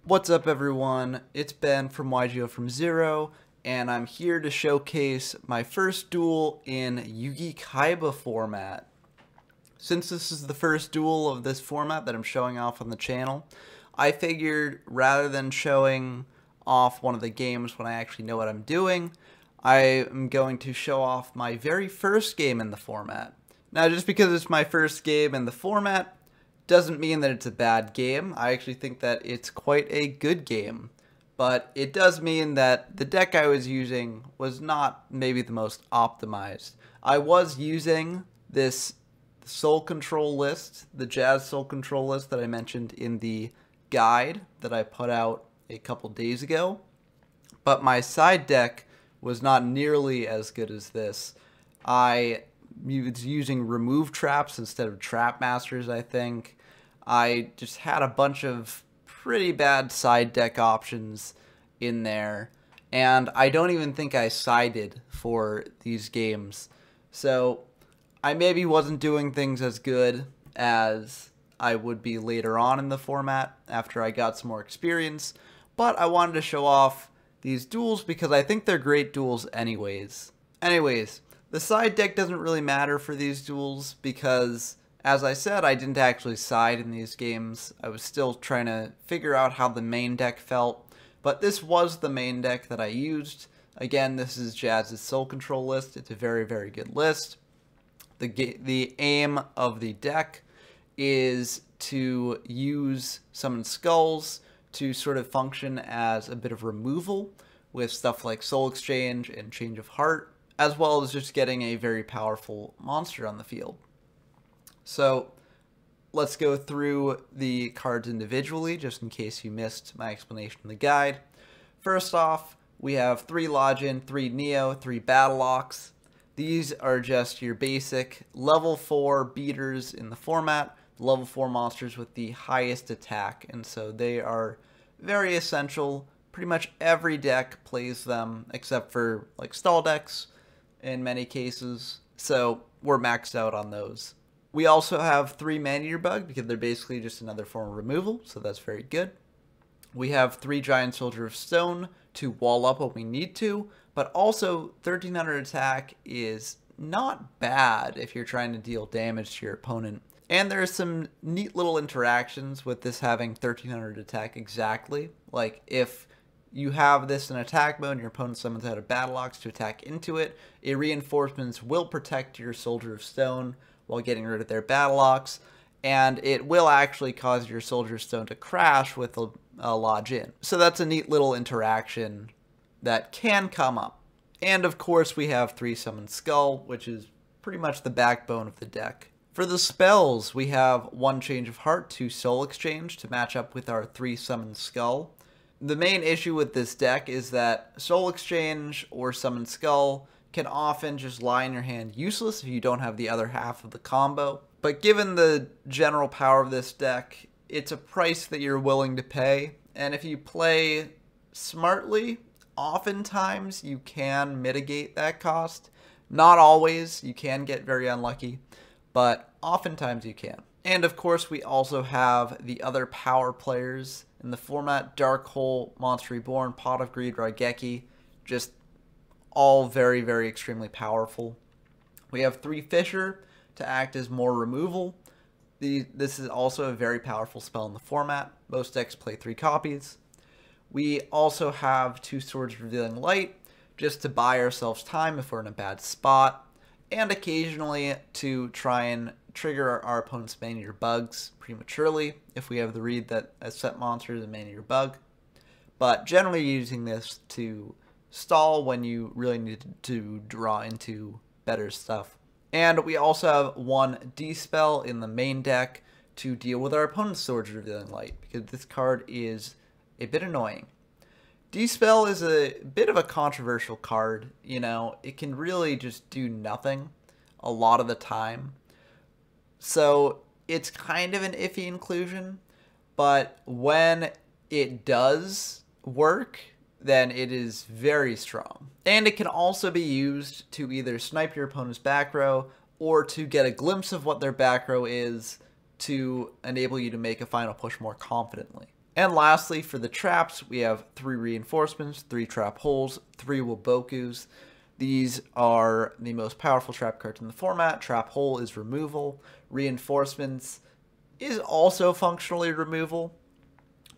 What's up everyone, it's Ben from YGO from Zero, and I'm here to showcase my first duel in Yugi-Kaiba format. Since this is the first duel of this format that I'm showing off on the channel, I figured rather than showing off one of the games when I actually know what I'm doing, I am going to show off my very first game in the format. Now, just because it's my first game in the format doesn't mean that it's a bad game. I actually think that it's quite a good game, but it does mean that the deck I was using was not maybe the most optimized. I was using this soul control list, the Jazz soul control list that I mentioned in the guide that I put out a couple days ago, but my side deck was not nearly as good as this. I was using remove traps instead of trap masters, I think. I just had a bunch of pretty bad side deck options in there, and I don't even think I sided for these games. So I maybe wasn't doing things as good as I would be later on in the format after I got some more experience, but I wanted to show off these duels because I think they're great duels anyways. The side deck doesn't really matter for these duels because, as I said, I didn't actually side in these games. I was still trying to figure out how the main deck felt, but this was the main deck that I used. Again, this is Jazz's Soul Control list. It's a very, very good list. The aim of the deck is to use Summon Skulls to sort of function as a bit of removal with stuff like Soul Exchange and Change of Heart, as well as just getting a very powerful monster on the field. So let's go through the cards individually, just in case you missed my explanation in the guide. First off, we have 3 Login, 3 Neo, 3 Battle-Ox. These are just your basic level 4 beaters in the format, level 4 monsters with the highest attack, and so they are very essential. Pretty much every deck plays them, except for like stall decks in many cases, so we're maxed out on those. We also have 3 Maneater Bug because they're basically just another form of removal, so that's very good. We have 3 Giant Soldier of Stone to wall up when we need to, but also 1300 attack is not bad if you're trying to deal damage to your opponent. And there's some neat little interactions with this having 1300 attack exactly. Like if you have this in attack mode and your opponent summons out a Battle-Ox to attack into it, a Reinforcements will protect your Soldier of Stone while getting rid of their Battle-Ox, and it will actually cause your Soldier of Stone to crash with a lodge in. So that's a neat little interaction that can come up. And of course we have 3 Summon Skull, which is pretty much the backbone of the deck. For the spells, we have 1 Change of Heart, 2 Soul Exchange to match up with our 3 Summon Skull. The main issue with this deck is that Soul Exchange or Summon Skull can often just lie in your hand useless if you don't have the other half of the combo. But given the general power of this deck, it's a price that you're willing to pay, and if you play smartly, oftentimes you can mitigate that cost. Not always, you can get very unlucky, but oftentimes you can. And of course we also have the other power players in the format: Dark Hole, Monster Reborn, Pot of Greed, Raigeki, just all very, very extremely powerful. We have 3 Fisher to act as more removal. This is also a very powerful spell in the format. Most decks play 3 copies. We also have 2 Swords Revealing Light, just to buy ourselves time if we're in a bad spot, and occasionally to try and trigger our opponent's Maneater Bugs prematurely if we have the read that a set monster is a Maneater Bug. But generally using this to stall when you really need to draw into better stuff. And we also have 1 D-Spell in the main deck to deal with our opponent's Swords Revealing Light, because this card is a bit annoying. D-Spell is a bit of a controversial card, you know, it can really just do nothing a lot of the time. So it's kind of an iffy inclusion, but when it does work, then it is very strong. And it can also be used to either snipe your opponent's back row or to get a glimpse of what their back row is to enable you to make a final push more confidently. And lastly, for the traps, we have 3 reinforcements, 3 trap holes, 3 Wabokus. These are the most powerful trap cards in the format. Trap hole is removal. Reinforcements is also functionally removal,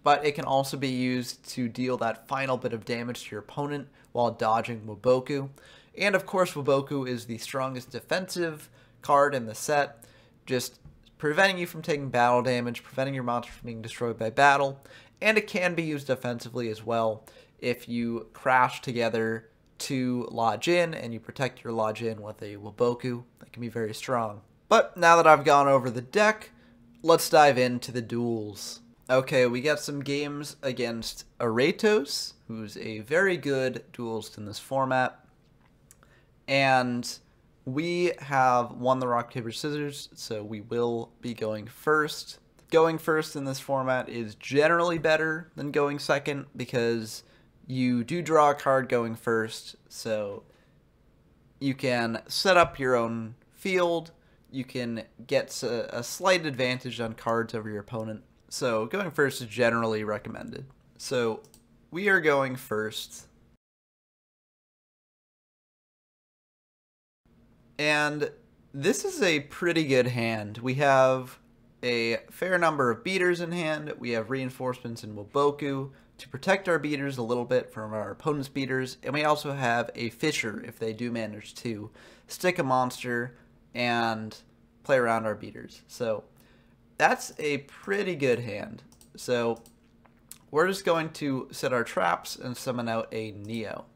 but it can also be used to deal that final bit of damage to your opponent while dodging Waboku. And of course, Waboku is the strongest defensive card in the set, just preventing you from taking battle damage, preventing your monster from being destroyed by battle, and it can be used offensively as well if you crash together to lodge in and you protect your lodge in with a Waboku. That can be very strong. But now that I've gone over the deck, let's dive into the duels. Okay, we got some games against Aretos, who's a very good duelist in this format. And we have won the rock, paper, scissors, so we will be going first. Going first in this format is generally better than going second because you do draw a card going first, so you can set up your own field. You can get a slight advantage on cards over your opponent. So going first is generally recommended. So we are going first. And this is a pretty good hand. We have a fair number of beaters in hand. We have reinforcements in Waboku to protect our beaters a little bit from our opponent's beaters. And we also have a Fisher if they do manage to stick a monster and play around our beaters. So that's a pretty good hand. So we're just going to set our traps and summon out a Neo.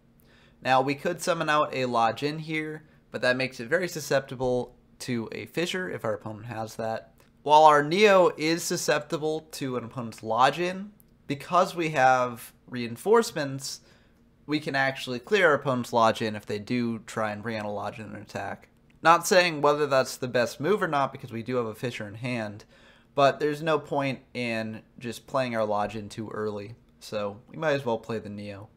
Now we could summon out a Lodge in here, but that makes it very susceptible to a Fisher if our opponent has that. While our Neo is susceptible to an opponent's Lodge in, because we have reinforcements, we can actually clear our opponent's Lodge in if they do try and bring out a Lodge in an attack. Not saying whether that's the best move or not because we do have a Fisher in hand, but there's no point in just playing our Lodge in too early, so we might as well play the Neo.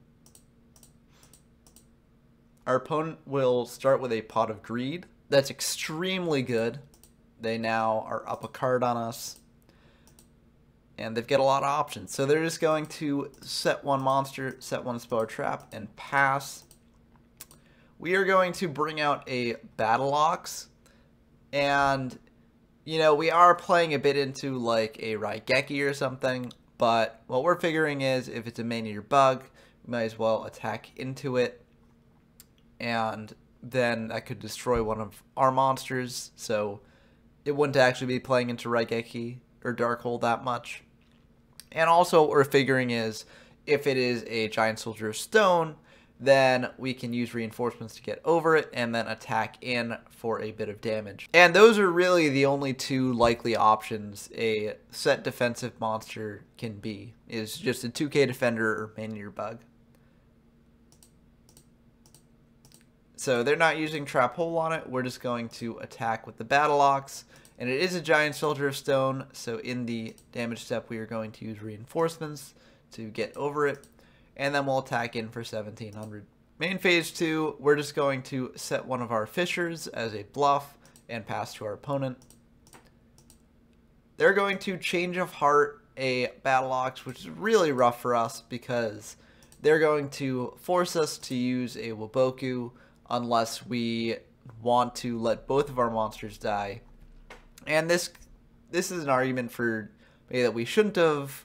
Our opponent will start with a Pot of Greed. That's extremely good. They now are up a card on us, and they've got a lot of options. So they're just going to set one monster, set one spell or trap, and pass. We are going to bring out a Battle Ox, and you know, we are playing a bit into like a Raigeki or something, but what we're figuring is if it's a Man-Eater Bug, we might as well attack into it, and then that could destroy one of our monsters, so it wouldn't actually be playing into Raigeki or Darkhold that much. And also what we're figuring is if it is a Giant Soldier of Stone, then we can use reinforcements to get over it and then attack in for a bit of damage. And those are really the only two likely options a set defensive monster can be, is just a 2k defender or Man-Eater Bug. So they're not using Trap Hole on it, we're just going to attack with the Battle Ox. And it is a Giant Soldier of Stone, so in the damage step we are going to use reinforcements to get over it. And then we'll attack in for 1700. Main phase 2, we're just going to set one of our Fishers as a bluff and pass to our opponent. They're going to Change of Heart a Battle Ox, which is really rough for us because they're going to force us to use a Waboku unless we want to let both of our monsters die. And this is an argument for maybe that we shouldn't have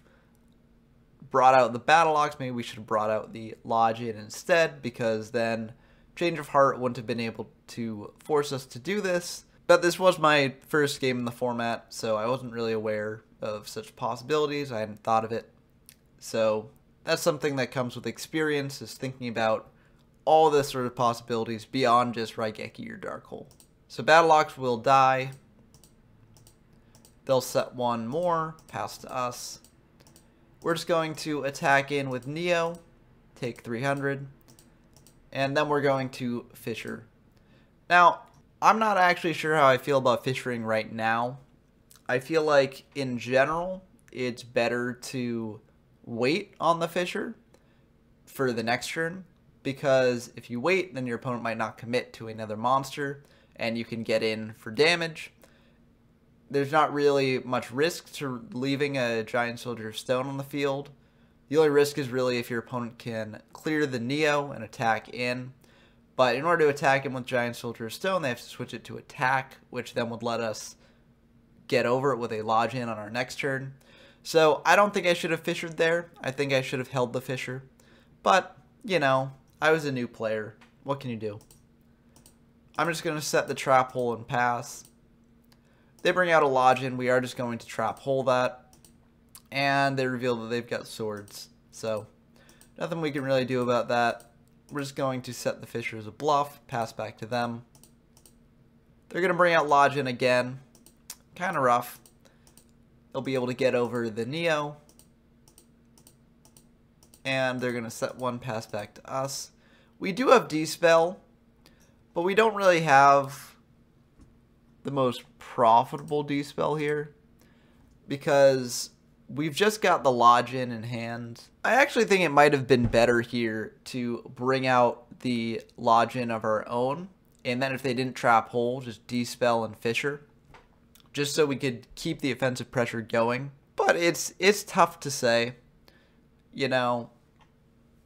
brought out the Battle Ox, maybe we should have brought out the Lodge in instead, because then Change of Heart wouldn't have been able to force us to do this. But this was my first game in the format, so I wasn't really aware of such possibilities. I hadn't thought of it. So that's something that comes with experience, is thinking about all this sort of possibilities beyond just Raigeki or Darkhold. So Battle Ox will die. They'll set one more, pass to us. We're just going to attack in with Neo, take 300, and then we're going to Fisher. Now, I'm not actually sure how I feel about Fishering right now. I feel like, in general, it's better to wait on the Fisher for the next turn, because if you wait, then your opponent might not commit to another monster, and you can get in for damage. there's not really much risk to leaving a Giant Soldier of Stone on the field. The only risk is really if your opponent can clear the Neo and attack in. But in order to attack him with Giant Soldier of Stone, they have to switch it to attack, which then would let us get over it with a Lodge in on our next turn. So I don't think I should have fissured there. I think I should have held the fissure. But, you know, I was a new player. What can you do? I'm just going to set the trap hole and pass. They bring out a Lodge in. We are just going to trap hole that. And they reveal that they've got swords. So, nothing we can really do about that. We're just going to set the fissure as a bluff, pass back to them. They're going to bring out Lodge in again. Kind of rough. They'll be able to get over the Neo. And they're going to set one, pass back to us. We do have Dispel, but we don't really have the most profitable Dispel here, because we've just got the Lodge in hand. I actually think it might have been better here to bring out the Lodge in of our own, and then if they didn't trap hole, just Dispel and Fissure, just so we could keep the offensive pressure going. But it's tough to say. You know,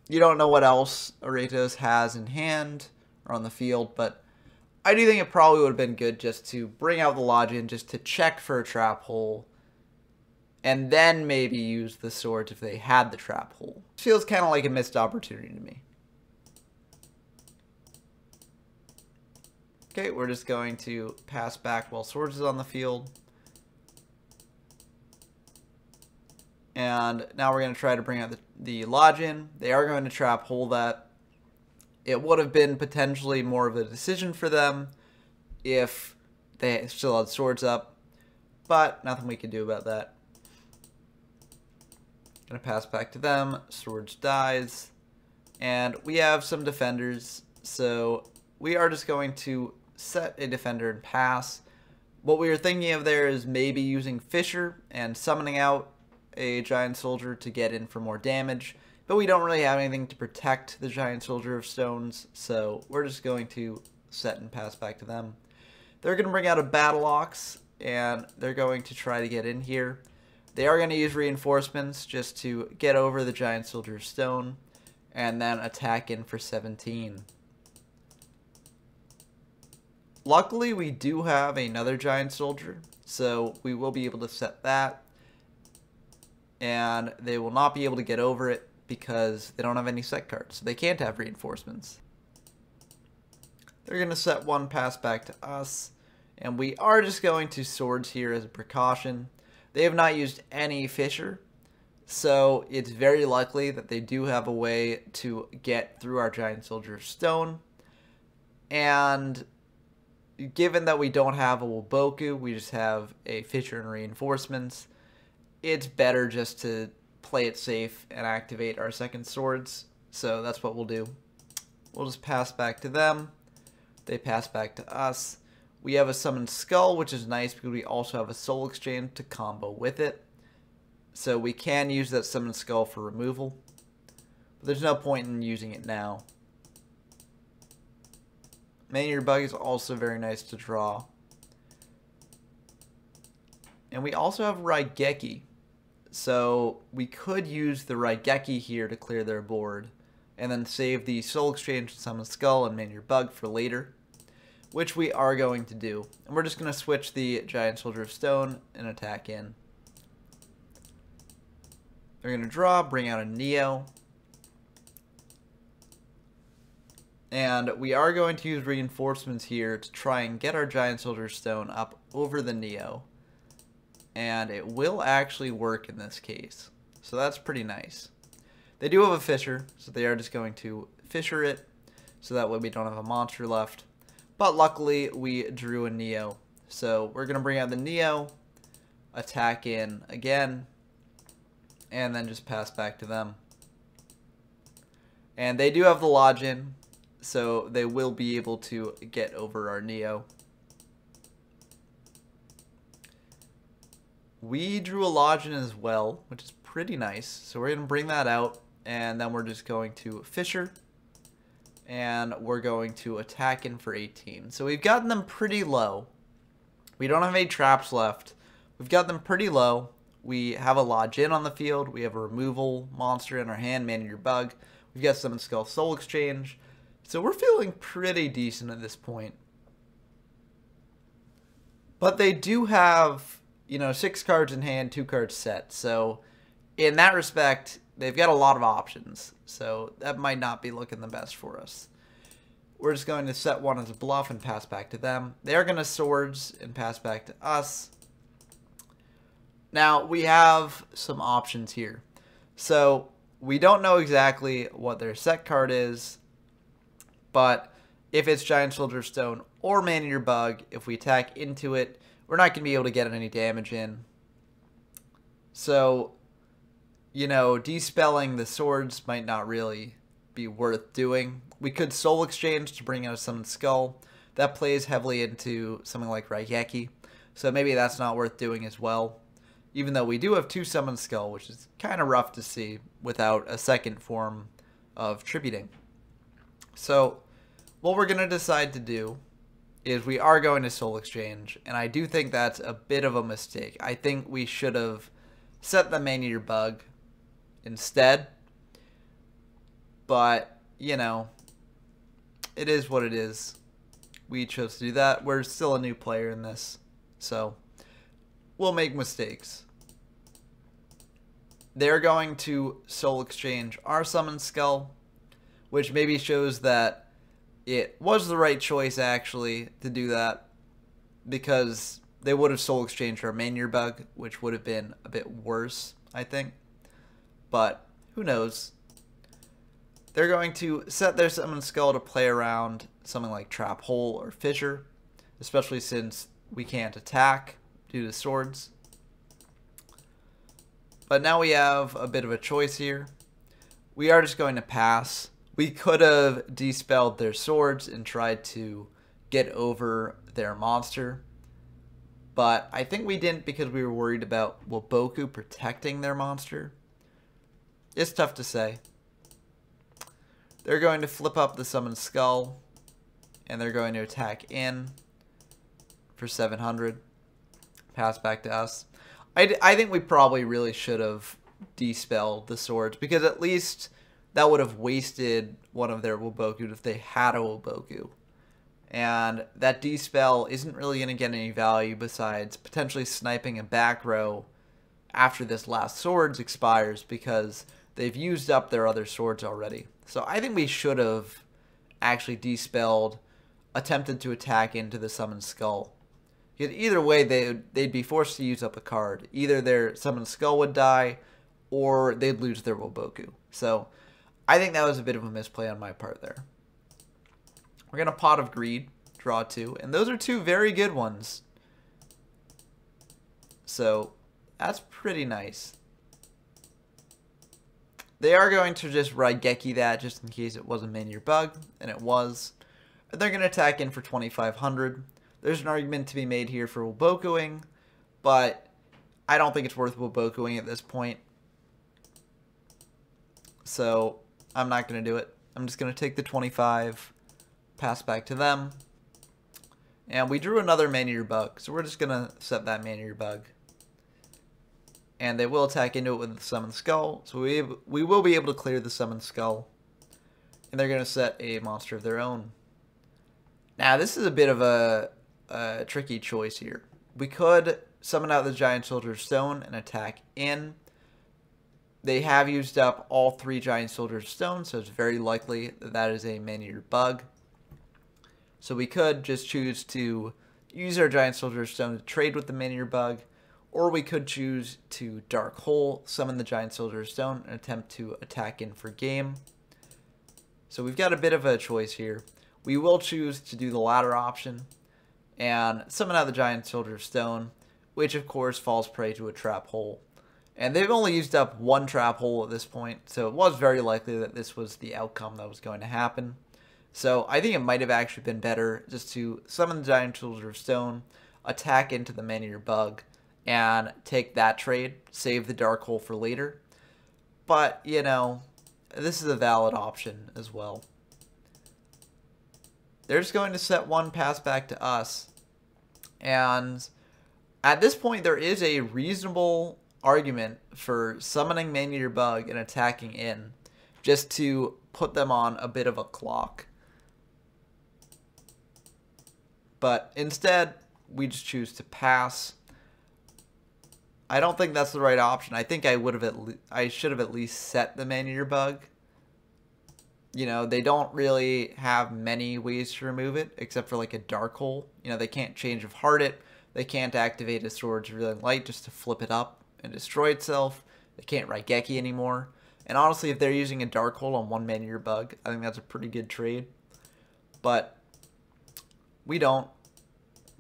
you don't know what else Aretos has in hand or on the field, but I do think it probably would have been good just to bring out the Lodge in, just to check for a trap hole, and then maybe use the swords if they had the trap hole. Feels kind of like a missed opportunity to me. Okay, we're just going to pass back while swords is on the field. And now we're going to try to bring out the Lodge in. They are going to trap hole that. It would have been potentially more of a decision for them if they still had swords up, but nothing we can do about that. Gonna pass back to them. Swords dies, and we have some defenders, so we are just going to set a defender and pass. What we were thinking of there is maybe using Fissure and summoning out a Giant Soldier to get in for more damage, but we don't really have anything to protect the Giant Soldier of Stones, so we're just going to set and pass back to them. They're going to bring out a Battle Ox, and they're going to try to get in here. They are going to use reinforcements just to get over the Giant Soldier of Stone, and then attack in for 17. Luckily, we do have another Giant Soldier, so we will be able to set that, and they will not be able to get over it because they don't have any set cards, so they can't have reinforcements. They're going to set one, pass back to us, and we are just going to swords here as a precaution. They have not used any Fissure, so it's very likely that they do have a way to get through our Giant Soldier of Stone, and given that we don't have a Woboku, we just have a Fissure and reinforcements, it's better just to play it safe and activate our second swords. So that's what we'll do. We'll just pass back to them. They pass back to us. We have a Summoned Skull, which is nice because we also have a Soul Exchange to combo with it. So we can use that Summoned Skull for removal, but there's no point in using it now. Manier Bug is also very nice to draw. And we also have Raigeki. So we could use the Raigeki here to clear their board, and then save the Soul Exchange and Summon Skull and Manier Bug for later, which we are going to do. And we're just going to switch the Giant Soldier of Stone and attack in. They're going to draw, bring out a Neo. And we are going to use reinforcements here to try and get our Giant Soldier Stone up over the Neo. And it will actually work in this case. So that's pretty nice. They do have a Fissure, so they are just going to Fissure it, so that way we don't have a monster left. But luckily, we drew a Neo. So we're going to bring out the Neo, attack in again, and then just pass back to them. And they do have the Lodge in, so they will be able to get over our Neo. We drew a Lodge in as well, which is pretty nice. So we're going to bring that out, and then we're just going to Fissure, and we're going to attack in for 18. So we've gotten them pretty low. We don't have any traps left. We've got them pretty low. We have a Lodge In on the field. We have a removal monster in our hand, Man Your Bug. We've got Summon Skull Soul Exchange. So we're feeling pretty decent at this point. But they do have, 6 cards in hand, 2 cards set. So in that respect, they've got a lot of options. So that might not be looking the best for us. We're just going to set one as a bluff and pass back to them. They're going to Swords and pass back to us. Now, we have some options here. So we don't know exactly what their set card is. But if it's Giant Soldier Stone or Man Eater Bug, if we attack into it, we're not going to be able to get any damage in. So, dispelling the swords might not really be worth doing. We could Soul Exchange to bring out a Summoned Skull. That plays heavily into something like Raigeki, so maybe that's not worth doing as well. Even though we do have 2 Summoned Skull, which is kind of rough to see without a second form of tributing. So what we're going to decide to do is we are going to Soul Exchange, and I do think that's a bit of a mistake. I think we should have set the Man Eater Bug instead, but it is what it is. We chose to do that. We're still a new player in this, so we'll make mistakes. They're going to Soul Exchange our Summon Skull, which maybe shows that it was the right choice actually to do that, because they would have Soul Exchanged our Man Eater Bug, which would have been a bit worse, I think. But who knows? They're going to set their Summon Skull to play around something like Trap Hole or Fissure, especially since we can't attack due to swords. But now we have a bit of a choice here. We are just going to pass. We could have dispelled their swords and tried to get over their monster, but I think we didn't because we were worried about Waboku protecting their monster. It's tough to say. They're going to flip up the Summoned Skull, and they're going to attack in for 700. Pass back to us. I think we probably really should have dispelled the swords, because at least that would have wasted one of their Waboku if they had a Waboku. And that dispel isn't really going to get any value besides potentially sniping a back row after this last swords expires, because they've used up their other swords already. So I think we should have actually dispelled, attempted to attack into the Summoned Skull. Because either way, they'd be forced to use up a card. Either their Summoned Skull would die, or they'd lose their Waboku. So I think that was a bit of a misplay on my part there. We're going to Pot of Greed, draw 2, and those are 2 very good ones. So that's pretty nice. They are going to just Raigeki that just in case it was a Man Eater Bug, and it was. They're going to attack in for 2,500. There's an argument to be made here for Wabokuing, but I don't think it's worth Wabokuing at this point. So I'm not going to do it. I'm just going to take the 25, pass back to them. And we drew another Man Eater Bug, so we're just going to set that Man Eater Bug. And they will attack into it with the Summoned Skull, so we will be able to clear the Summoned Skull. And they're going to set a monster of their own. Now, this is a bit of a tricky choice here. We could summon out the Giant Soldier Stone and attack in. They have used up all 3 Giant Soldier Stones, so it's very likely that that is a Man Eater Bug. So we could just choose to use our Giant Soldier Stone to trade with the Man Eater Bug, or we could choose to Dark Hole, summon the Giant Soldier Stone, and attempt to attack in for game. So we've got a bit of a choice here. We will choose to do the latter option and summon out the Giant Soldier Stone, which of course falls prey to a Trap Hole. And they've only used up 1 Trap Hole at this point, so it was very likely that this was the outcome that was going to happen. So I think it might have actually been better just to summon the Giant Soldier Stone, attack into the Man Eater Bug, and take that trade, save the Dark Hole for later. But, this is a valid option as well. They're just going to set 1, pass back to us. And at this point, there is a reasonable argument for summoning Man-Eater Bug and attacking in, just to put them on a bit of a clock. But instead, we just choose to pass. I don't think that's the right option. I think I should have at least set the Man-Eater Bug. You know, they don't really have many ways to remove it, except for like a Dark Hole. You know, they can't Change of Heart it. They can't activate a Swords of Revealing Light just to flip it up and destroy itself. They can't Raigeki anymore. And honestly, if they're using a Dark Hole on one Man-Eater Bug, I think that's a pretty good trade. But we don't.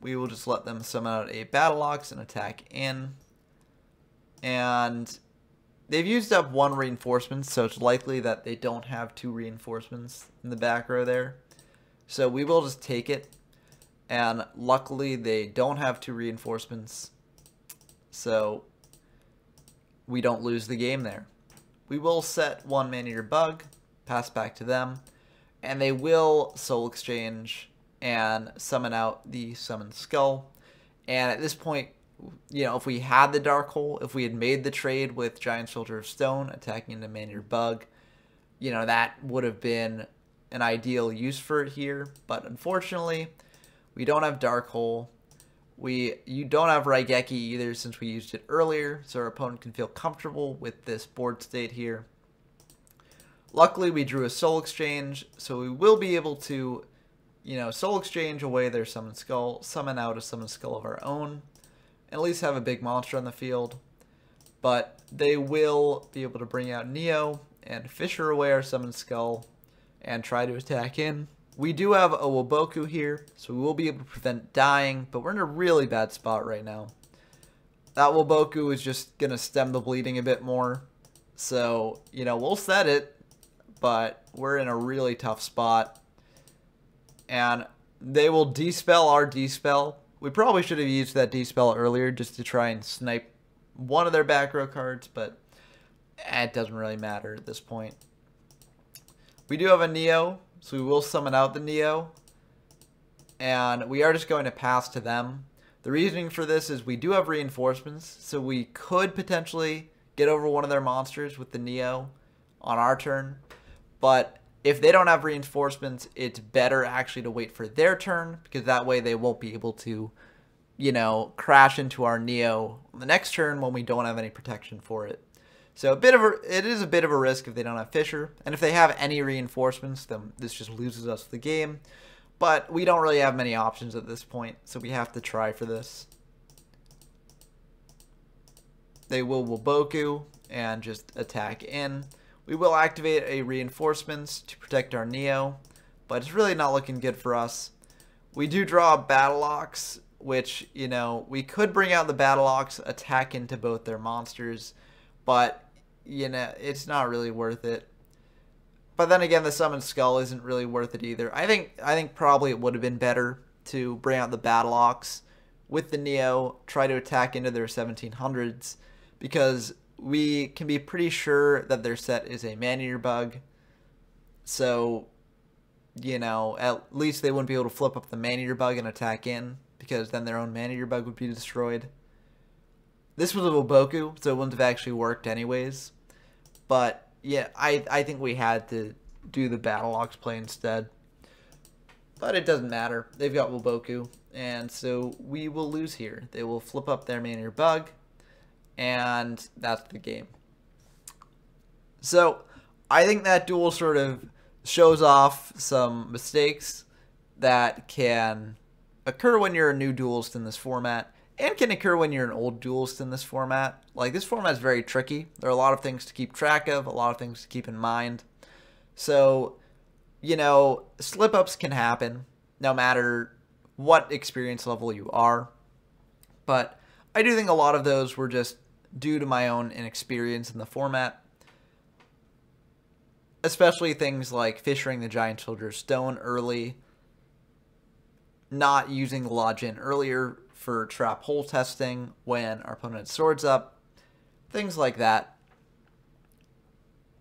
We will just let them summon out a Battle Ox and attack in. And they've used up one reinforcement, so it's likely that they don't have two reinforcements in the back row there. So we will just take it. And luckily, they don't have two reinforcements. So we don't lose the game there. We will set one Man-Eater Bug, pass back to them, and they will Soul Exchange and summon out the Summoned Skull. And at this point, you know, if we had the Dark Hole, if we had made the trade with Giant Soldier of Stone attacking into Man-Eater Bug, you know, that would have been an ideal use for it here. But unfortunately, we don't have Dark Hole. You don't have Raigeki either, since we used it earlier, so our opponent can feel comfortable with this board state here. Luckily, we drew a Soul Exchange, so we will be able to, you know, Soul Exchange away their Summoned Skull, summon out a Summoned Skull of our own, and at least have a big monster on the field. But they will be able to bring out Neo and Fisher away our Summoned Skull and try to attack in. We do have a Woboku here, so we will be able to prevent dying, but we're in a really bad spot right now. That Woboku is just going to stem the bleeding a bit more. So, you know, we'll set it, but we're in a really tough spot. And they will Dispel our Dispel. We probably should have used that Dispel earlier just to try and snipe one of their back row cards, but it doesn't really matter at this point. We do have a Neo, so we will summon out the Neo, and we are just going to pass to them. The reasoning for this is we do have reinforcements, so we could potentially get over one of their monsters with the Neo on our turn, but if they don't have reinforcements, it's better actually to wait for their turn, because that way they won't be able to, you know, crash into our Neo the next turn when we don't have any protection for it. So it is a bit of a risk if they don't have Fisher, and if they have any reinforcements, then this just loses us the game. But we don't really have many options at this point, so we have to try for this. They will Woboku and just attack in. We will activate a reinforcements to protect our Neo, but it's really not looking good for us. We do draw a Battle Ox, which, you know, we could bring out the Battle Ox, attack into both their monsters, but, you know, it's not really worth it. But then again, the Summoned Skull isn't really worth it either. I think probably it would have been better to bring out the Battle Ox with the Neo, try to attack into their 1700s, because we can be pretty sure that their set is a Man-Eater Bug. So, you know, at least they wouldn't be able to flip up the Man-Eater Bug and attack in, because then their own Man-Eater Bug would be destroyed. This was a Woboku, so it wouldn't have actually worked anyways. But, yeah, I think we had to do the Battle Ox play instead. But it doesn't matter. They've got Woboku, and so we will lose here. They will flip up their Man-Eater Bug, and that's the game. So, I think that duel sort of shows off some mistakes that can occur when you're a new duelist in this format, and can occur when you're an old duelist in this format. Like, this format is very tricky. There are a lot of things to keep track of, a lot of things to keep in mind. So, you know, slip-ups can happen no matter what experience level you are. But I do think a lot of those were just due to my own inexperience in the format. Especially things like fissuring the Giant Soldier of Stone early, not using the Lodge-In earlier for trap hole testing when our opponent had swords up, things like that.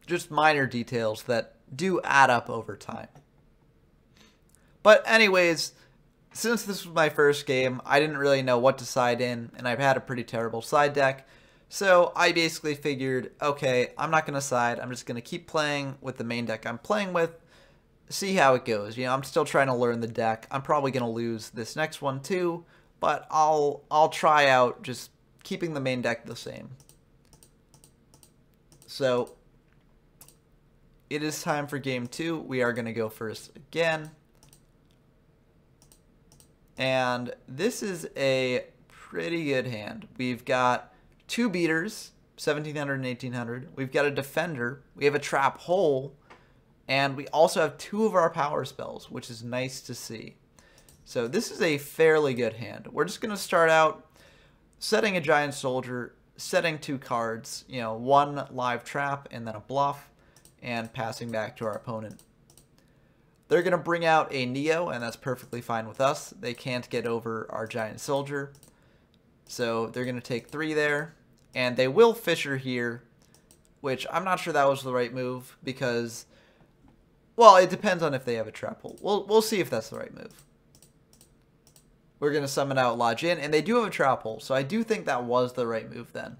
Just minor details that do add up over time. But anyways, since this was my first game, I didn't really know what to side in, and I've had a pretty terrible side deck. So I basically figured, okay, I'm not going to side. I'm just going to keep playing with the main deck I'm playing with, see how it goes. You know, I'm still trying to learn the deck. I'm probably going to lose this next one too, but I'll try out just keeping the main deck the same. So it is time for game 2. We are going to go first again. And this is a pretty good hand. We've got 2 beaters, 1700 and 1800. We've got a defender. We have a trap hole. And we also have 2 of our power spells, which is nice to see. So this is a fairly good hand. We're just going to start out setting a giant soldier, setting 2 cards, you know, 1 live trap and then a bluff, and passing back to our opponent. They're going to bring out a Neo, and that's perfectly fine with us. They can't get over our giant soldier. So they're going to take 3 there. And they will Fisher here, which I'm not sure that was the right move because, well, it depends on if they have a trap hole. We'll see if that's the right move. We're going to summon out La Jin, and they do have a trap hole. So I do think that was the right move then.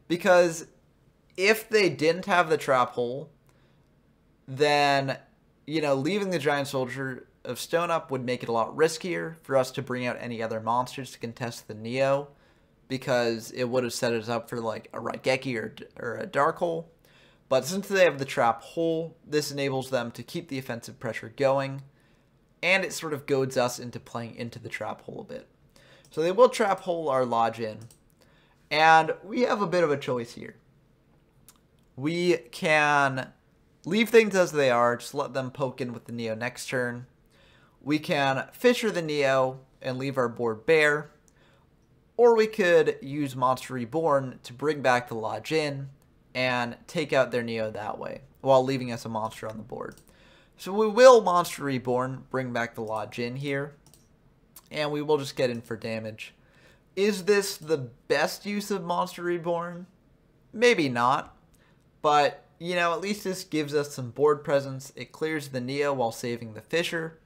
Because if they didn't have the trap hole, then, you know, leaving the giant soldier of stone up would make it a lot riskier for us to bring out any other monsters to contest the Neo, because it would have set us up for like a Raigeki or a Dark Hole. But since they have the trap hole, this enables them to keep the offensive pressure going, and it sort of goads us into playing into the trap hole a bit. So they will trap hole our La Jin, and we have a bit of a choice here. We can leave things as they are, just let them poke in with the Neo next turn. We can Fisher the Neo and leave our board bare. Or we could use Monster Reborn to bring back the La Jin and take out their Neo that way, while leaving us a monster on the board. So we will Monster Reborn, bring back the La Jin here, and we will just get in for damage. Is this the best use of Monster Reborn? Maybe not, but you know, at least this gives us some board presence. It clears the Neo while saving the Fisher.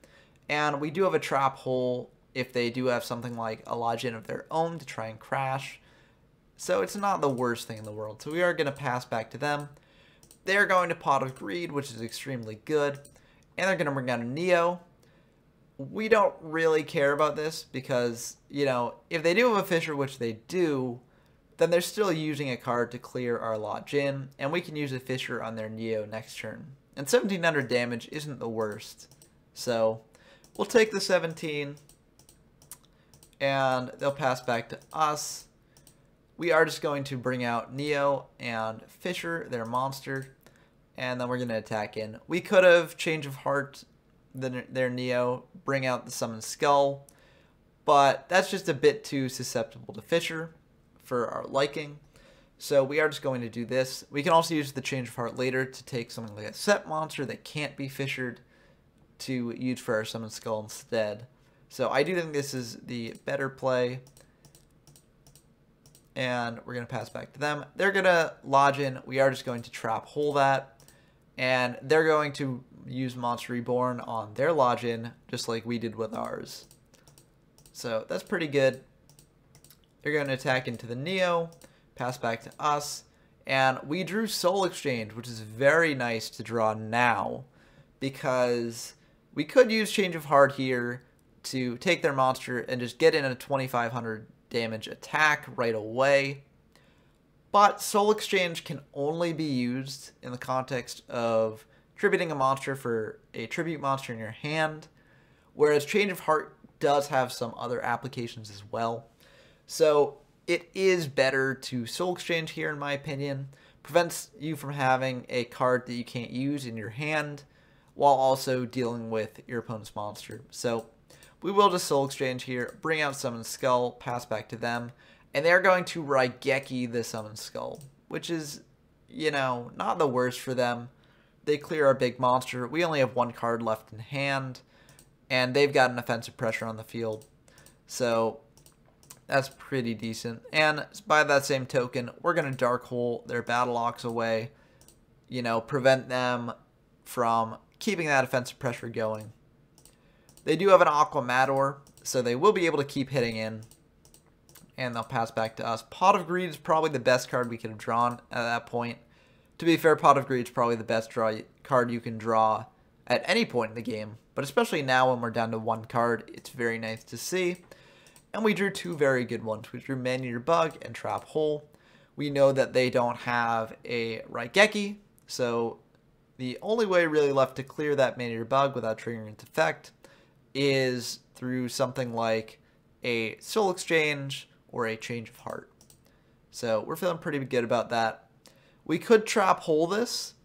And we do have a trap hole if they do have something like a La Jin of their own to try and crash. So it's not the worst thing in the world. So we are going to pass back to them. They're going to Pot of Greed, which is extremely good. And they're going to bring out a Neo. We don't really care about this because, you know, if they do have a Fisher, which they do, then they're still using a card to clear our La Jin, and we can use a Fisher on their Neo next turn. And 1700 damage isn't the worst. So we'll take the 17, and they'll pass back to us. We are just going to bring out Neo and Fisher, their monster, and then we're going to attack in. We could have Change of Heart their Neo, bring out the Summoned Skull, but that's just a bit too susceptible to Fisher for our liking. So we are just going to do this. We can also use the Change of Heart later to take something like a set monster that can't be fissured to use for our Summoned Skull instead. So I do think this is the better play. And we're going to pass back to them. They're going to La Jin. We are just going to trap hole that. And they're going to use Monster Reborn on their La Jin, just like we did with ours. So that's pretty good. They're going to attack into the Neo, pass back to us, and we drew Soul Exchange, which is very nice to draw now, because we could use Change of Heart here to take their monster and just get in a 2500 damage attack right away. But Soul Exchange can only be used in the context of tributing a monster for a tribute monster in your hand, whereas Change of Heart does have some other applications as well. So it is better to Soul Exchange here, in my opinion. Prevents you from having a card that you can't use in your hand while also dealing with your opponent's monster. So we will just Soul Exchange here, bring out Summoned Skull, pass back to them, and they're going to Raigeki the Summoned Skull, which is, you know, not the worst for them. They clear our big monster. We only have 1 card left in hand, and they've got an offensive pressure on the field. So that's pretty decent. And by that same token, we're going to Dark Hole their Battle Ox away, you know, prevent them from keeping that offensive pressure going. They do have an Aqua Mator, So they will be able to keep hitting in. And they'll pass back to us. Pot of Greed is probably the best card we could have drawn at that point. To be fair, Pot of Greed is probably the best card you can draw at any point in the game. But especially now when we're down to one card, it's very nice to see. And we drew two very good ones. We drew Man-Eater Bug and Trap Hole. We know that they don't have a Raigeki, so the only way really left to clear that Man-Eater Bug without triggering its effect is through something like a Soul Exchange or a Change of Heart. So we're feeling pretty good about that. We could Trap Hole this.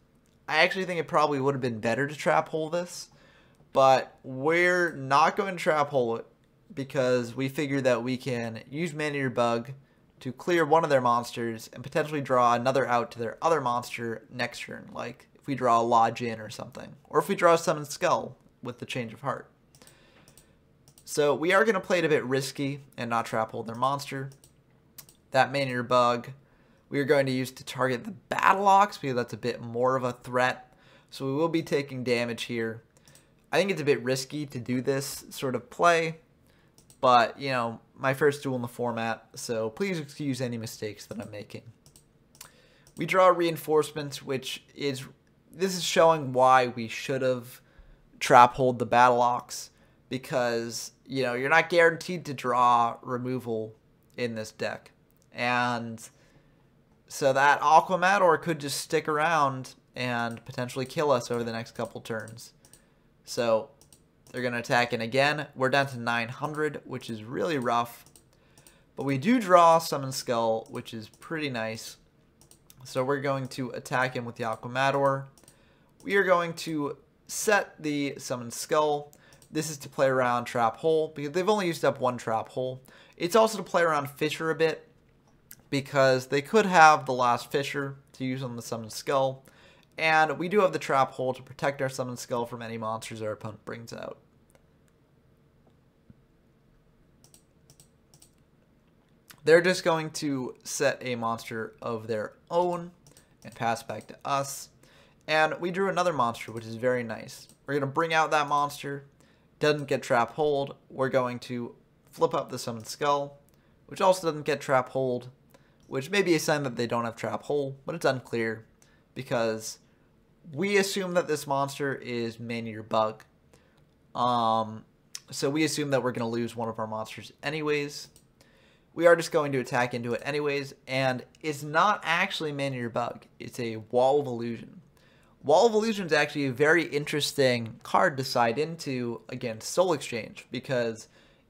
I actually think it probably would have been better to Trap Hole this, but we're not going to Trap Hole it because we figure that we can use Man-Eater Bug to clear one of their monsters and potentially draw another out to their other monster next turn, like if we draw a Lodge In or something, or if we draw a Summon Skull with the Change of Heart. So we are going to play it a bit risky and not Trap Hole their monster. That Man-Eater Bug we are going to use to target the Battle Ox because that's a bit more of a threat. So we will be taking damage here. I think it's a bit risky to do this sort of play, but, you know, my first duel in the format, so please excuse any mistakes that I'm making. We draw Reinforcements, which is, this is showing why we should have Trap Holed the Battle Ox, because, you know, you're not guaranteed to draw removal in this deck. And so that Aquamador could just stick around and potentially kill us over the next couple turns. So they're going to attack in again. We're down to 900, which is really rough. But we do draw Summon Skull, which is pretty nice. So we're going to attack him with the Aquamador. We are going to set the Summon Skull. This is to play around Trap Hole, because they've only used up one Trap Hole. It's also to play around Fissure a bit, because they could have the last Fissure to use on the Summon Skull. And we do have the Trap Hole to protect our Summon Skull from any monsters our opponent brings out. They're just going to set a monster of their own and pass back to us. And we drew another monster, which is very nice. We're going to bring out that monster. Doesn't get Trap Hold. We're going to flip up the Summon Skull, which also doesn't get Trap Hold, which may be a sign that they don't have Trap Hole, but it's unclear because we assume that this monster is Man-Eater Bug. So we assume that we're going to lose one of our monsters anyways. We are just going to attack into it anyways, and it's not actually Man-Eater Bug. It's a Wall of Illusion. Wall of Illusion is actually a very interesting card to side into against Soul Exchange, because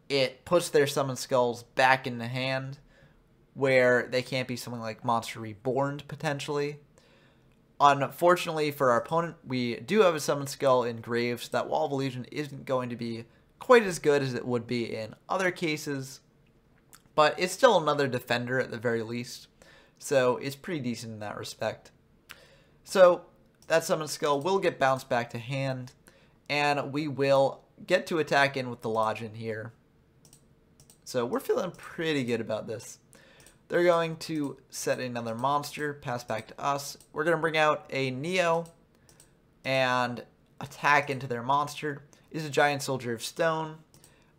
it puts their Summon Skulls back in the hand, where they can't be something like Monster Reborn, potentially. Unfortunately for our opponent, we do have a Summon Skull in Grave, so that Wall of Illusion isn't going to be quite as good as it would be in other cases, but it's still another defender at the very least, so it's pretty decent in that respect. So that Summon Skull will get bounced back to hand, and we will get to attack in with the Lodge In here. So we're feeling pretty good about this. They're going to set another monster, pass back to us. We're going to bring out a Neo and attack into their monster. It's a Giant Soldier of Stone.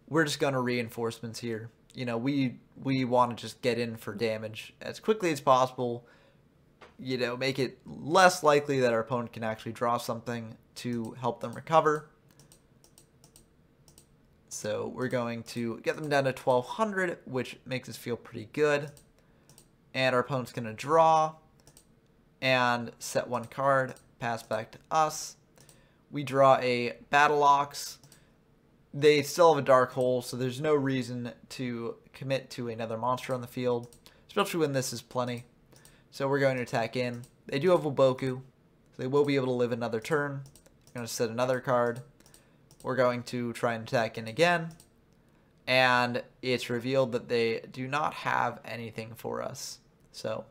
We're just going to Reinforcements here. You know, we want to just get in for damage as quickly as possible. You know, make it less likely that our opponent can actually draw something to help them recover. So we're going to get them down to 1200, which makes us feel pretty good. And our opponent's going to draw and set one card, pass back to us. We draw a Battle Ox. They still have a Dark Hole, so there's no reason to commit to another monster on the field, especially when this is plenty. So we're going to attack in. They do have Uboku, so they will be able to live another turn. We're going to set another card. We're going to try and attack in again. And it's revealed that they do not have anything for us. So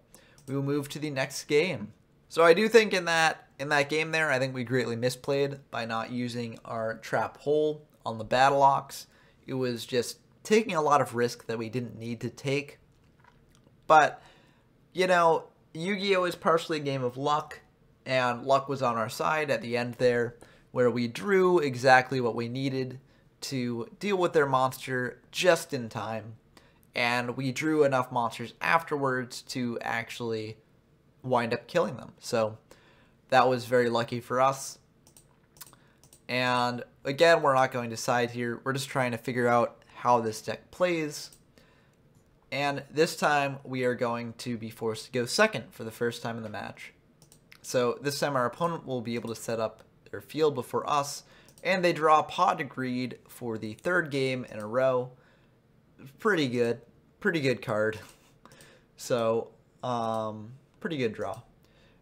we will move to the next game. So I do think in that game there, I think we greatly misplayed by not using our Trap Hole on the Battle Ox. It was just taking a lot of risk that we didn't need to take. But, you know, Yu-Gi-Oh! Is partially a game of luck, and luck was on our side at the end there, where we drew exactly what we needed to deal with their monster just in time, and we drew enough monsters afterwards to actually wind up killing them. So that was very lucky for us. And again, we're not going to side here. We're just trying to figure out how this deck plays. And this time we are going to be forced to go second for the first time in the match. So this time our opponent will be able to set up their field before us, and they draw Pod to Greed for the third game in a row. Pretty good card. So, pretty good draw.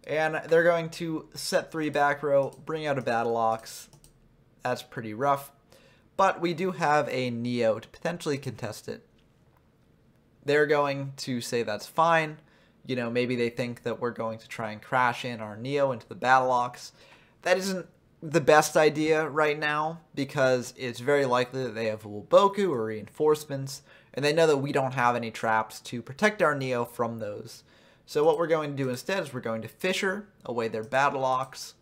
And they're going to set 3 back row, bring out a Battle Ox. That's pretty rough. But we do have a Neo to potentially contest it. They're going to say that's fine. You know, maybe they think that we're going to try and crash in our Neo into the Battle Ox. That isn't the best idea right now, because it's very likely that they have Wuboku or reinforcements, and they know that we don't have any traps to protect our Neo from those. So what we're going to do instead is we're going to Fisher away their Battle Ox,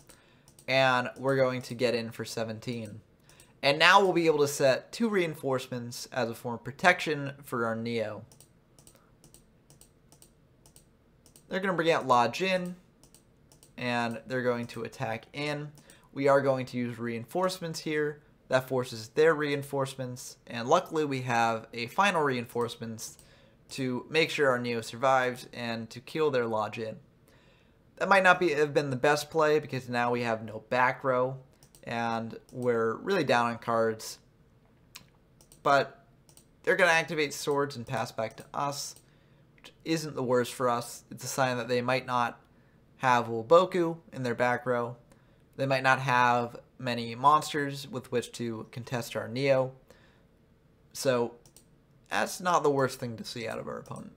and we're going to get in for 17. And now we'll be able to set 2 reinforcements as a form of protection for our Neo. They're going to bring out La Jin, and they're going to attack in. We are going to use reinforcements here. That forces their reinforcements, and luckily we have a final reinforcements to make sure our Neo survives and to kill their La Jin. That might not have been the best play, because now we have no back row, and we're really down on cards. But they're going to activate swords and pass back to us, which isn't the worst for us. It's a sign that they might not have Wuboku in their back row. They might not have many monsters with which to contest our Neo. So that's not the worst thing to see out of our opponent.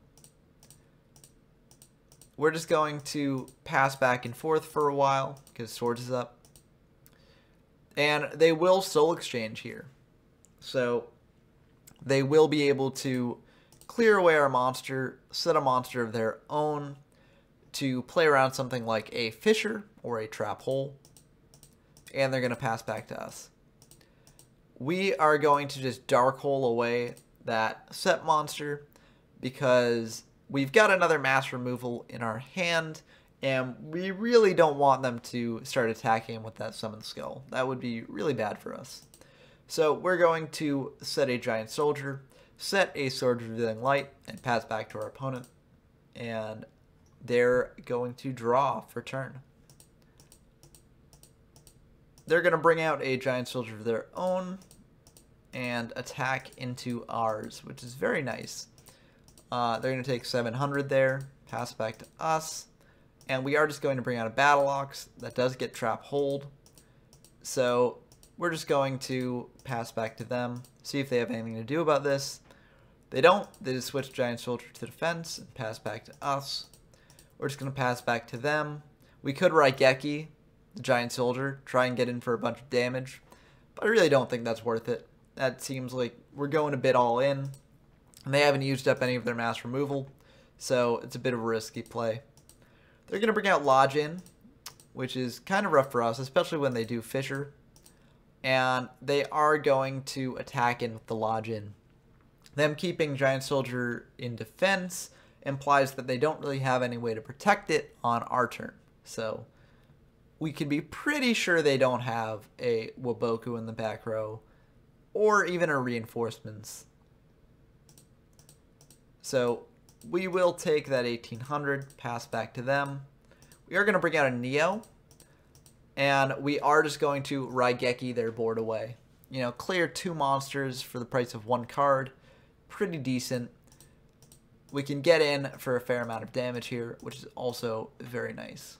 We're just going to pass back and forth for a while because swords is up. And they will soul exchange here. So they will be able to clear away our monster, set a monster of their own to play around something like a Fisher or a Trap Hole. And they're going to pass back to us. We are going to just Dark Hole away that set monster because we've got another mass removal in our hand, and we really don't want them to start attacking with that Summon Skull. That would be really bad for us. So we're going to set a Giant Soldier, set a Sword Revealing Light, and pass back to our opponent. And they're going to draw for turn. They're going to bring out a Giant Soldier of their own and attack into ours, which is very nice. They're going to take 700 there, pass back to us, and we are just going to bring out a Battle Ox that does get Trap Hold. So we're just going to pass back to them, see if they have anything to do about this. They don't. They just switch Giant Soldier to defense and pass back to us. We're just going to pass back to them. We could Raigeki the Giant Soldier, try and get in for a bunch of damage, but I really don't think that's worth it. That seems like we're going a bit all in, and they haven't used up any of their mass removal, so it's a bit of a risky play. They're going to bring out La Jin, which is kind of rough for us, especially when they do Fisher, and they are going to attack in with the La Jin. Them keeping Giant Soldier in defense implies that they don't really have any way to protect it on our turn, so we can be pretty sure they don't have a Wuboku in the back row, or even a reinforcements. So we will take that 1800, pass back to them. We are going to bring out a Neo, and we are just going to Raigeki their board away. You know, clear 2 monsters for the price of 1 card. Pretty decent. We can get in for a fair amount of damage here, which is also very nice.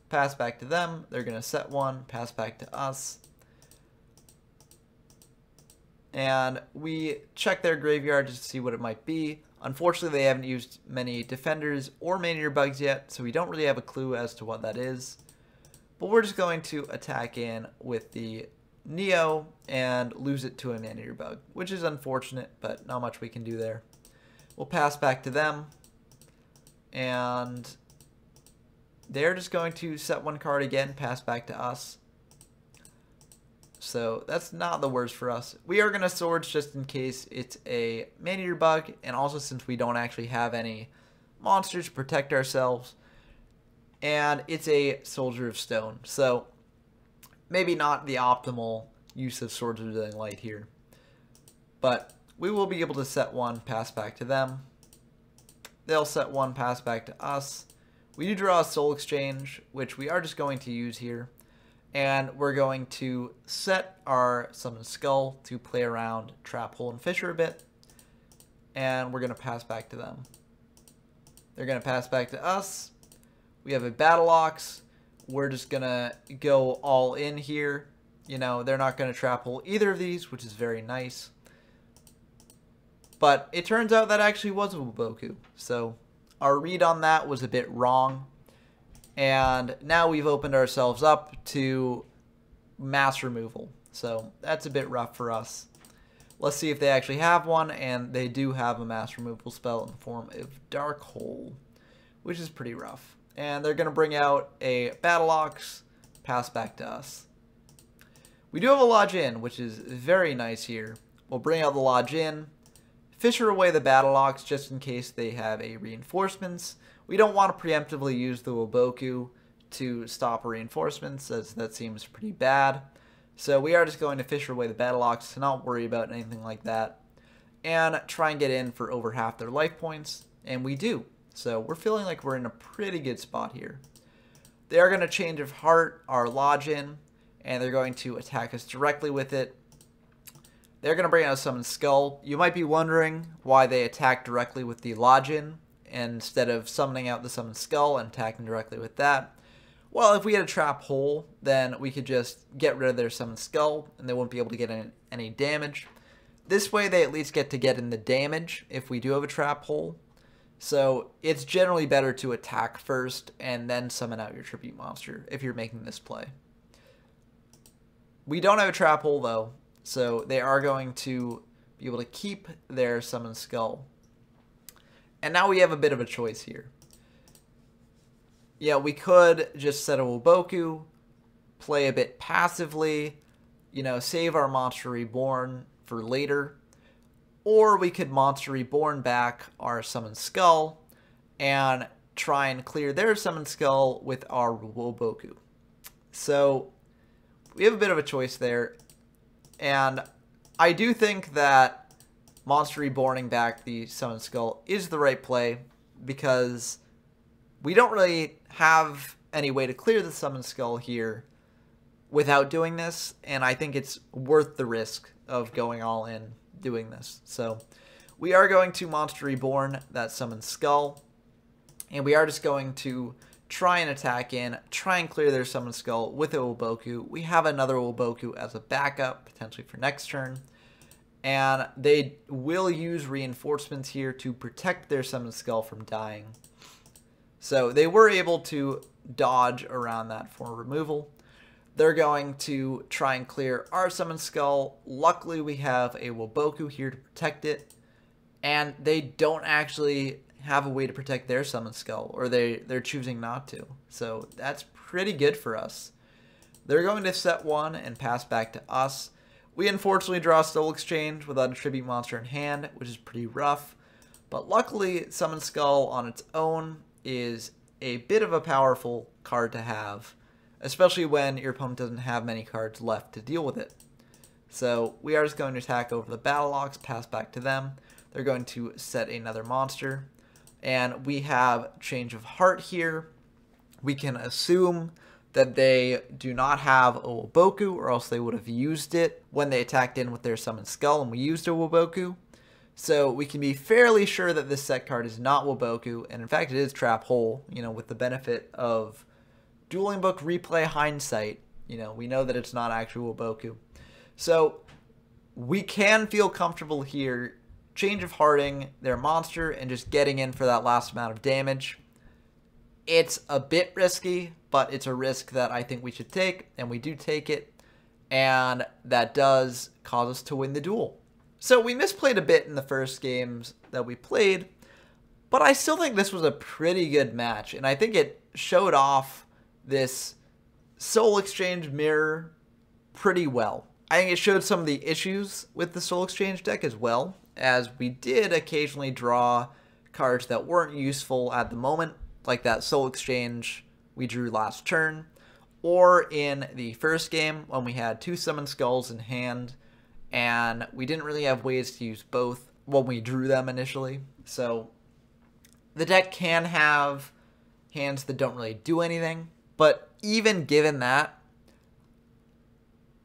Pass back to them. They're going to set 1, pass back to us. And we check their graveyard just to see what it might be. Unfortunately, they haven't used many defenders or Maneater Bugs yet, so we don't really have a clue as to what that is. But we're just going to attack in with the Neo and lose it to a Maneater Bug, which is unfortunate, but not much we can do there. We'll pass back to them, and they're just going to set 1 card again, pass back to us. so that's not the worst for us. We are going to swords just in case it's a man-eater bug, and also since we don't actually have any monsters to protect ourselves. And it's a soldier of stone, so maybe not the optimal use of Swords of Withering Light here. But we will be able to set one, pass back to them. They'll set one, pass back to us. We do draw a soul exchange, which we are just going to use here. And we're going to set our Summon Skull to play around Trap Hole and Fissure a bit. And we're going to pass back to them. They're going to pass back to us. We have a Battle Ox. We're just going to go all in here. You know, they're not going to Trap Hole either of these, which is very nice. But it turns out that actually was a Wuboku. So our read on that was a bit wrong. And now we've opened ourselves up to mass removal. So that's a bit rough for us. Let's see if they actually have one. And they do have a mass removal spell in the form of Dark Hole, which is pretty rough. And they're going to bring out a Battle Ox, pass back to us. We do have a Lodge In, which is very nice here. We'll bring out the Lodge In, fissure away the Battle Ox just in case they have a reinforcements. We don't want to preemptively use the Wuboku to stop reinforcements, as that seems pretty bad. So we are just going to fissure away the Battle Ox to not worry about anything like that. And try and get in for over half their life points, and we do. So we're feeling like we're in a pretty good spot here. They are going to Change of Heart our Lodge In, and they're going to attack us directly with it. They're going to bring out a Summon Skull. You might be wondering why they attack directly with the Lodge In instead of summoning out the Summon Skull and attacking directly with that. Well, if we had a Trap Hole, then we could just get rid of their Summon Skull, and they won't be able to get any damage. This way, they at least get to get in the damage if we do have a Trap Hole. So it's generally better to attack first and then summon out your tribute monster if you're making this play. We don't have a Trap Hole though, so they are going to be able to keep their Summon Skull. And now we have a bit of a choice here. Yeah, we could just set a Wuboku, play a bit passively, you know, save our Monster Reborn for later. Or we could Monster Reborn back our Summon Skull and try and clear their Summon Skull with our Wuboku. So we have a bit of a choice there. And I do think that Monster Reborning back the Summon Skull is the right play, because we don't really have any way to clear the Summon Skull here without doing this. And I think it's worth the risk of going all in doing this. So we are going to Monster Reborn that Summon Skull, and we are just going to try and attack in, try and clear their Summon Skull with a Wuboku. We have another Wuboku as a backup, potentially for next turn, and they will use reinforcements here to protect their Summon Skull from dying. So they were able to dodge around that for removal. They're going to try and clear our Summon Skull. Luckily, we have a Wuboku here to protect it. And they don't actually have a way to protect their Summon Skull, or they're choosing not to. So that's pretty good for us. They're going to set one and pass back to us. We unfortunately draw Soul Exchange without a Tribute Monster in hand, which is pretty rough. But luckily, Summon Skull on its own is a bit of a powerful card to have, especially when your opponent doesn't have many cards left to deal with it. So we are just going to attack over the Battle Ox, pass back to them. They're going to set another monster. And we have Change of Heart here. We can assume that they do not have a Wuboku, or else they would have used it when they attacked in with their Summon Skull and we used a Wuboku. So we can be fairly sure that this set card is not Wuboku, and in fact it is Trap Hole, you know, with the benefit of Dueling Book Replay Hindsight. You know, we know that it's not actual Wuboku. So we can feel comfortable here Change of Hearting their monster and just getting in for that last amount of damage. It's a bit risky, but it's a risk that I think we should take, and we do take it, and that does cause us to win the duel. So we misplayed a bit in the first games that we played, but I still think this was a pretty good match, and I think it showed off this Soul Exchange mirror pretty well. I think it showed some of the issues with the Soul Exchange deck as well, as we did occasionally draw cards that weren't useful at the moment, like that Soul Exchange we drew last turn, or in the first game when we had 2 Summon Skulls in hand, and we didn't really have ways to use both when we drew them initially. So the deck can have hands that don't really do anything, but even given that,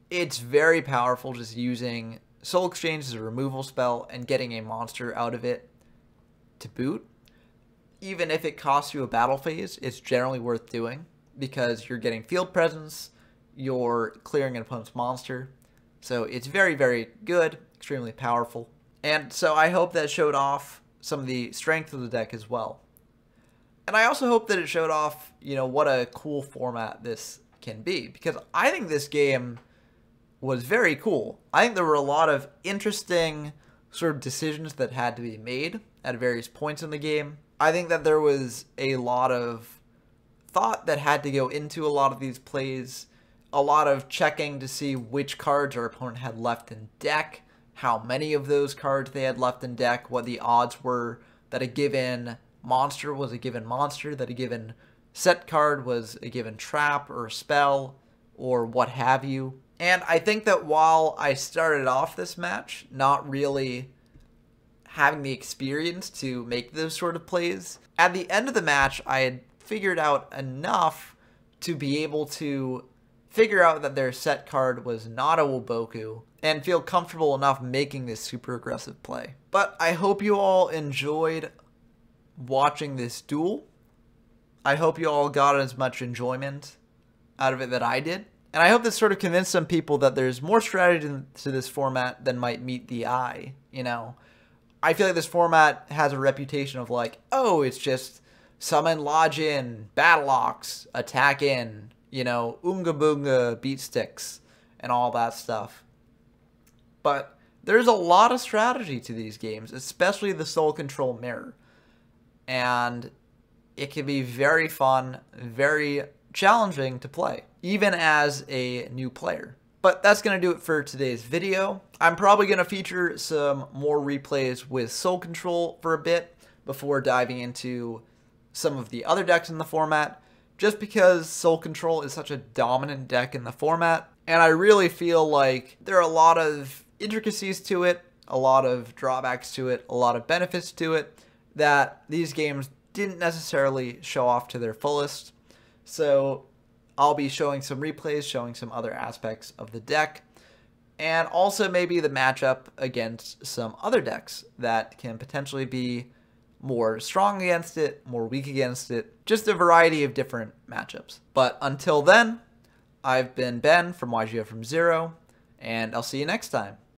it's very powerful just using Soul Exchange as a removal spell and getting a monster out of it to boot. Even if it costs you a battle phase, it's generally worth doing because you're getting field presence, you're clearing an opponent's monster. So it's very, very good, extremely powerful. And so I hope that showed off some of the strength of the deck as well. And I also hope that it showed off, what a cool format this can be, because I think this game was very cool. I think there were a lot of interesting sort of decisions that had to be made at various points in the game. I think that there was a lot of thought that had to go into a lot of these plays, a lot of checking to see which cards our opponent had left in deck, how many of those cards they had left in deck, what the odds were that a given monster was a given monster, that a given set card was a given trap or spell or what have you. And I think that while I started off this match not really having the experience to make those sort of plays, at the end of the match I had figured out enough to be able to figure out that their set card was not a Woboku and feel comfortable enough making this super aggressive play. But I hope you all enjoyed watching this duel. I hope you all got as much enjoyment out of it that I did. And I hope this sort of convinced some people that there's more strategy to this format than might meet the eye, I feel like this format has a reputation of like, oh, it's just summon, lodge in, battle ox, attack in, Oonga Boonga beat sticks, and all that stuff. But there's a lot of strategy to these games, especially the Soul Control Mirror. And it can be very fun, very challenging to play, even as a new player. But that's going to do it for today's video. I'm probably going to feature some more replays with Soul Control for a bit before diving into some of the other decks in the format, just because Soul Control is such a dominant deck in the format, and I really feel like there are a lot of intricacies to it, a lot of drawbacks to it, a lot of benefits to it that these games didn't necessarily show off to their fullest. So I'll be showing some replays, showing some other aspects of the deck, and also maybe the matchup against some other decks that can potentially be more strong against it, more weak against it, just a variety of different matchups. But until then, I've been Ben from YGO from Zero, and I'll see you next time.